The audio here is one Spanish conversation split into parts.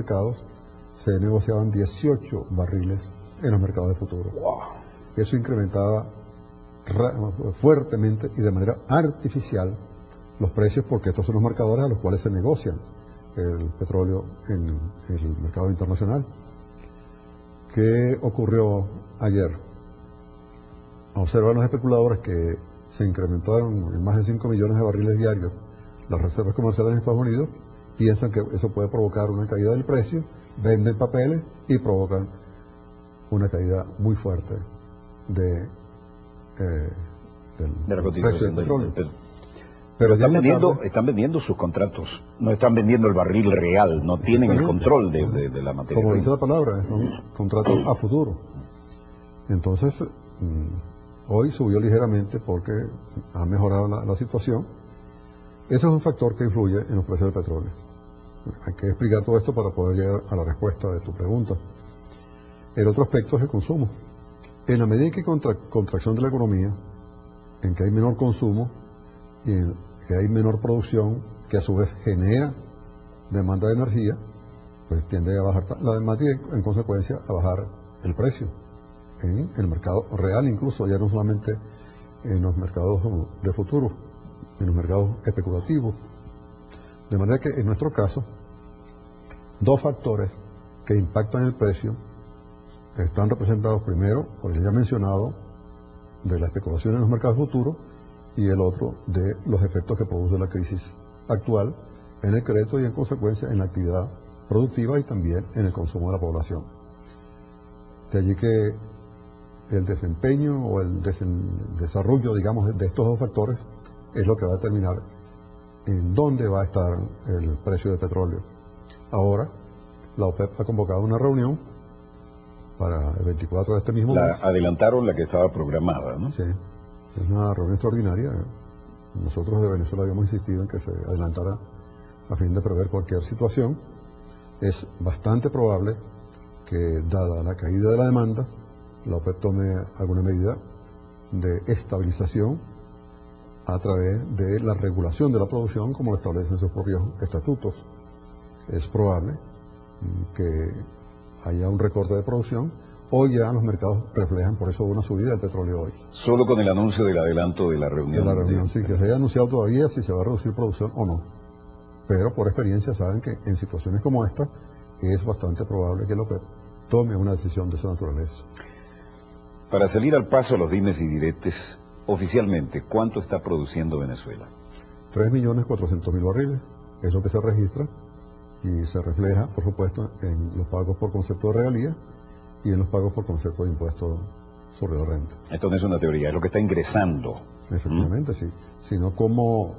mercados, se negociaban 18 barriles en los mercados de futuro. Wow. Eso incrementaba fuertemente y de manera artificial los precios, porque esos son los marcadores a los cuales se negocian el petróleo en el mercado internacional. ¿Qué ocurrió ayer? Observan los especuladores que se incrementaron en más de 5 millones de barriles diarios las reservas comerciales en Estados Unidos, piensan que eso puede provocar una caída del precio, venden papeles y provocan una caída muy fuerte del precio del petróleo. Pero están vendiendo sus contratos, no están vendiendo el barril real, no tienen el control de la materia. Como dice la palabra, son contratos a futuro. Entonces, hoy subió ligeramente porque ha mejorado la situación. Ese es un factor que influye en los precios del petróleo. Hay que explicar todo esto para poder llegar a la respuesta de tu pregunta. El otro aspecto es el consumo. En la medida que hay contracción de la economía, en que hay menor consumo y en que hay menor producción, que a su vez genera demanda de energía, pues tiende a bajar la demanda y en consecuencia a bajar el precio en el mercado real, incluso ya no solamente en los mercados de futuro, en los mercados especulativos. De manera que en nuestro caso, dos factores que impactan el precio están representados primero por el ya mencionado de la especulación en los mercados futuros y el otro de los efectos que produce la crisis actual en el crédito y en consecuencia en la actividad productiva y también en el consumo de la población. De allí que el desempeño o el desarrollo, digamos, de estos dos factores es lo que va a determinar en dónde va a estar el precio del petróleo. Ahora, la OPEP ha convocado una reunión para el 24 de este mismo mes. Adelantaron la que estaba programada, ¿no? Sí, es una reunión extraordinaria. Nosotros de Venezuela habíamos insistido en que se adelantara a fin de prever cualquier situación. Es bastante probable que, dada la caída de la demanda, la OPEP tome alguna medida de estabilización a través de la regulación de la producción, como lo establecen sus propios estatutos. Es probable que haya un recorte de producción. Hoy ya los mercados reflejan por eso una subida del petróleo hoy. Solo con el anuncio del adelanto de la reunión. De la reunión, sí, que se haya anunciado todavía si se va a reducir producción o no. Pero por experiencia saben que en situaciones como esta es bastante probable que la OPEP tome una decisión de esa naturaleza. Para salir al paso a los dimes y diretes, oficialmente, ¿cuánto está produciendo Venezuela? 3.400.000 barriles, es lo que se registra y se refleja, por supuesto, en los pagos por concepto de regalía y en los pagos por concepto de impuesto sobre la renta. Esto no es una teoría, es lo que está ingresando. Efectivamente, sí. Sino cómo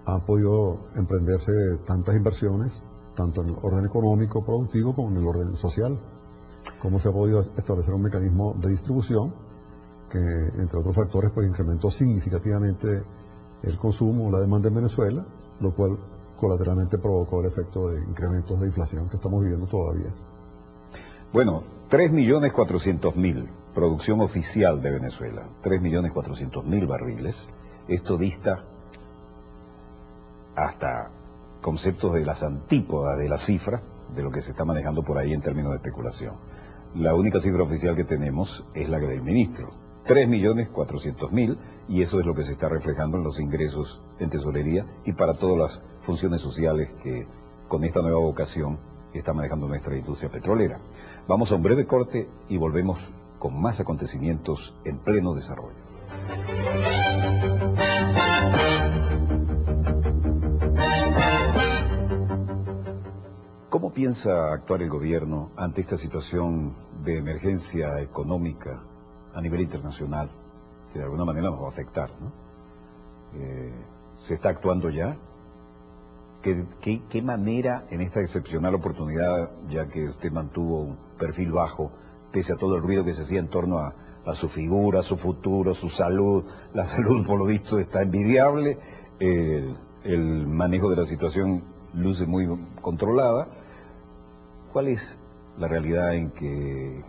han podido emprenderse tantas inversiones, tanto en el orden económico, productivo, como en el orden social. Cómo se ha podido establecer un mecanismo de distribución que, entre otros factores, pues incrementó significativamente el consumo, la demanda en Venezuela, lo cual colateralmente provocó el efecto de incrementos de inflación que estamos viviendo todavía. Bueno, 3.400.000, producción oficial de Venezuela, 3.400.000 barriles. Esto dista hasta conceptos de las antípodas de la cifra de lo que se está manejando por ahí en términos de especulación. La única cifra oficial que tenemos es la del ministro, 3.400.000, y eso es lo que se está reflejando en los ingresos en tesorería y para todas las funciones sociales que con esta nueva vocación está manejando nuestra industria petrolera. Vamos a un breve corte y volvemos con más acontecimientos en pleno desarrollo. ¿Cómo piensa actuar el gobierno ante esta situación de emergencia económica a nivel internacional, que de alguna manera nos va a afectar, ¿no? ¿Se está actuando ya? ¿Qué manera en esta excepcional oportunidad, ya que usted mantuvo un perfil bajo, pese a todo el ruido que se hacía en torno a su figura, su futuro, su salud? La salud, por lo visto, está envidiable, el manejo de la situación luce muy controlada. ¿Cuál es la realidad en que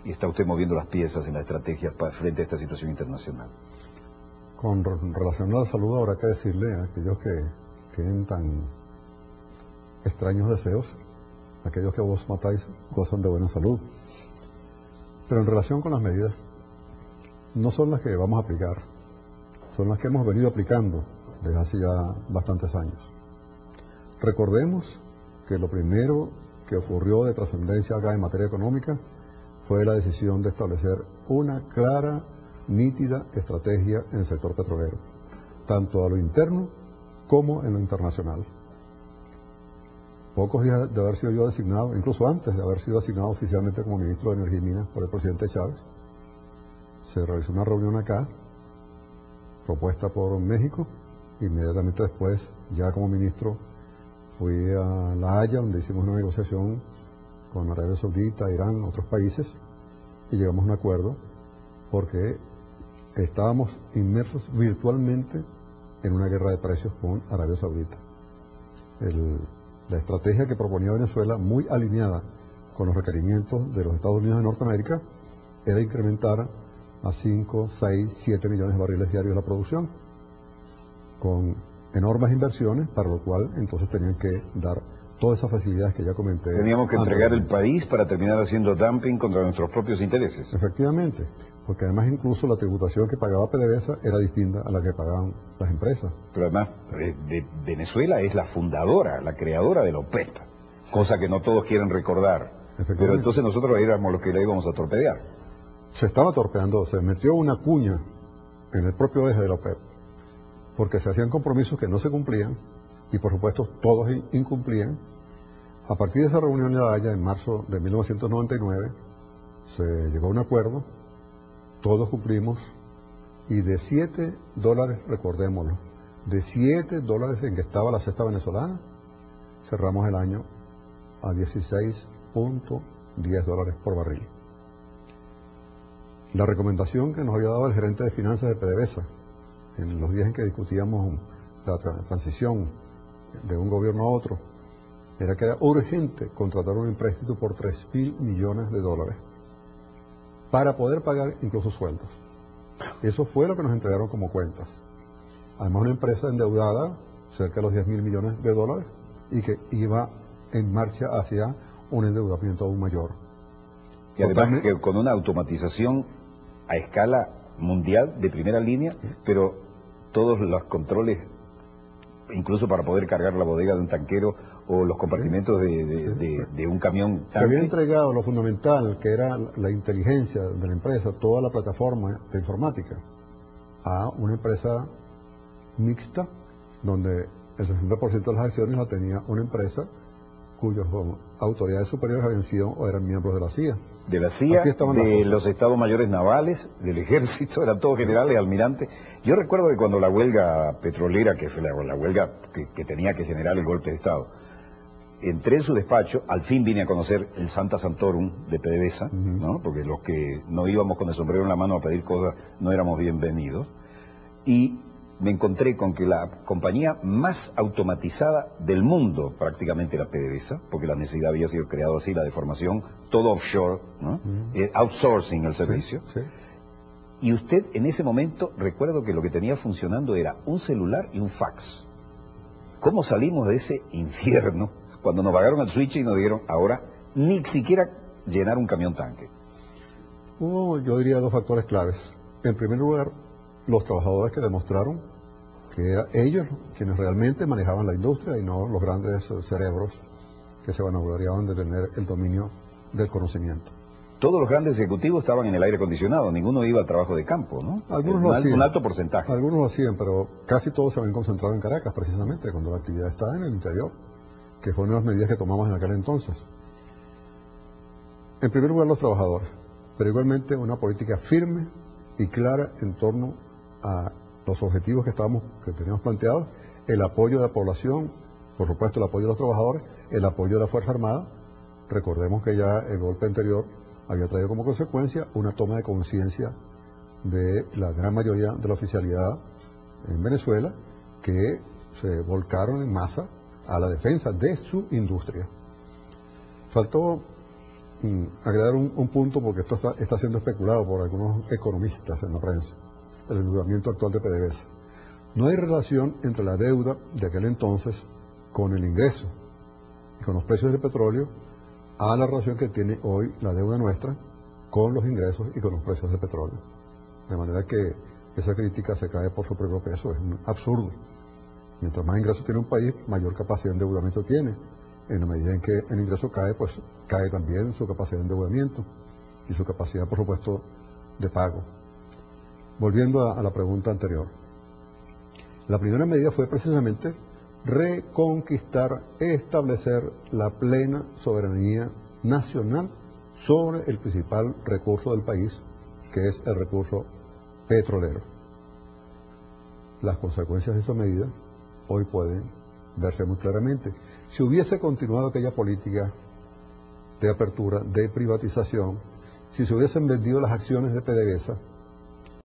está usted moviendo las piezas en la estrategia frente a esta situación internacional? Con relación a la salud, habrá que decirle a aquellos que tienen tan extraños deseos aquellos que vos matáis gozan de buena salud. Pero en relación con las medidas, no son las que vamos a aplicar, son las que hemos venido aplicando desde hace ya bastantes años. Recordemos que lo primero que ocurrió de trascendencia acá en materia económica fue la decisión de establecer una clara, nítida estrategia en el sector petrolero, tanto a lo interno como en lo internacional. Pocos días de haber sido yo designado, incluso antes de haber sido asignado oficialmente como ministro de Energía y Minas por el presidente Chávez, se realizó una reunión acá, propuesta por México. Inmediatamente después, ya como ministro, fui a La Haya, donde hicimos una negociación con Arabia Saudita, Irán, otros países, y llegamos a un acuerdo porque estábamos inmersos virtualmente en una guerra de precios con Arabia Saudita. La estrategia que proponía Venezuela, muy alineada con los requerimientos de los Estados Unidos de Norteamérica, era incrementar a 5, 6, 7 millones de barriles diarios la producción, con enormes inversiones, para lo cual entonces tenían que dar todas esas facilidades que ya comenté. Teníamos que entregar el país para terminar haciendo dumping contra nuestros propios intereses. Efectivamente, porque además incluso la tributación que pagaba PDVSA era distinta a la que pagaban las empresas. Pero además, Venezuela es la fundadora, la creadora de la OPEP, sí, cosa que no todos quieren recordar. Pero entonces nosotros éramos los que le íbamos a torpedear. Se estaba torpedeando, se metió una cuña en el propio eje de la OPEP, porque se hacían compromisos que no se cumplían, y por supuesto todos incumplían. A partir de esa reunión de La Haya, en marzo de 1999, se llegó a un acuerdo, todos cumplimos, y de $7, recordémoslo, de $7 en que estaba la cesta venezolana, cerramos el año a $16.10 por barril. La recomendación que nos había dado el gerente de finanzas de PDVSA, en los días en que discutíamos la transición de un gobierno a otro, era que era urgente contratar un empréstito por $3.000 millones para poder pagar incluso sueldos. Eso fue lo que nos entregaron como cuentas. Además, una empresa endeudada, cerca de los $10.000 millones, y que iba en marcha hacia un endeudamiento aún mayor. Y además que con una automatización a escala mundial de primera línea, sí, pero todos los controles, incluso para poder cargar la bodega de un tanquero o los compartimentos de un camión tanque. Se había entregado lo fundamental, que era la inteligencia de la empresa, toda la plataforma de informática, a una empresa mixta, donde el 60% de las acciones la tenía una empresa cuyas autoridades superiores habían sido o eran miembros de la CIA. De la CIA, de los Estados Mayores Navales, del Ejército, eran todos generales, almirantes. Yo recuerdo que cuando la huelga petrolera, que fue la huelga que tenía que generar el golpe de Estado, entré en su despacho, al fin vine a conocer el Santa Santorum de PDVSA, ¿no? Porque los que no íbamos con el sombrero en la mano a pedir cosas no éramos bienvenidos, y me encontré con que la compañía más automatizada del mundo prácticamente era PDVSA, porque la necesidad había sido creada así, la deformación, todo offshore, ¿no? Outsourcing el servicio. Sí, sí. Y usted en ese momento, recuerdo que lo que tenía funcionando era un celular y un fax. ¿Cómo salimos de ese infierno cuando nos pagaron el switch y nos dieron ahora ni siquiera llenar un camión tanque? Hubo, yo diría, dos factores claves. En primer lugar, los trabajadores que demostraron que eran ellos quienes realmente manejaban la industria y no los grandes cerebros que se vanagloriaban de tener el dominio del conocimiento. Todos los grandes ejecutivos estaban en el aire acondicionado, ninguno iba al trabajo de campo, ¿no? Algunos lo hacían. Un alto porcentaje. Algunos lo hacían, pero casi todos se habían concentrado en Caracas, precisamente, cuando la actividad estaba en el interior, que fue una de las medidas que tomamos en aquel entonces. En primer lugar, los trabajadores, pero igualmente una política firme y clara en torno a los objetivos que teníamos planteados, el apoyo de la población, por supuesto el apoyo de los trabajadores, el apoyo de la Fuerza Armada. Recordemos que ya el golpe anterior había traído como consecuencia una toma de conciencia de la gran mayoría de la oficialidad en Venezuela, que se volcaron en masa a la defensa de su industria. Faltó agregar un punto, porque esto está siendo especulado por algunos economistas en la prensa, el endeudamiento actual de PDVSA. No hay relación entre la deuda de aquel entonces con el ingreso y con los precios del petróleo a la relación que tiene hoy la deuda nuestra con los ingresos y con los precios del petróleo. De manera que esa crítica se cae por su propio peso, es un absurdo. Mientras más ingresos tiene un país, mayor capacidad de endeudamiento tiene. En la medida en que el ingreso cae, pues cae también su capacidad de endeudamiento y su capacidad, por supuesto, de pago. Volviendo a la pregunta anterior. La primera medida fue precisamente reconquistar, establecer la plena soberanía nacional sobre el principal recurso del país, que es el recurso petrolero. Las consecuencias de esa medida hoy pueden verse muy claramente. Si hubiese continuado aquella política de apertura, de privatización, si se hubiesen vendido las acciones de PDVSA,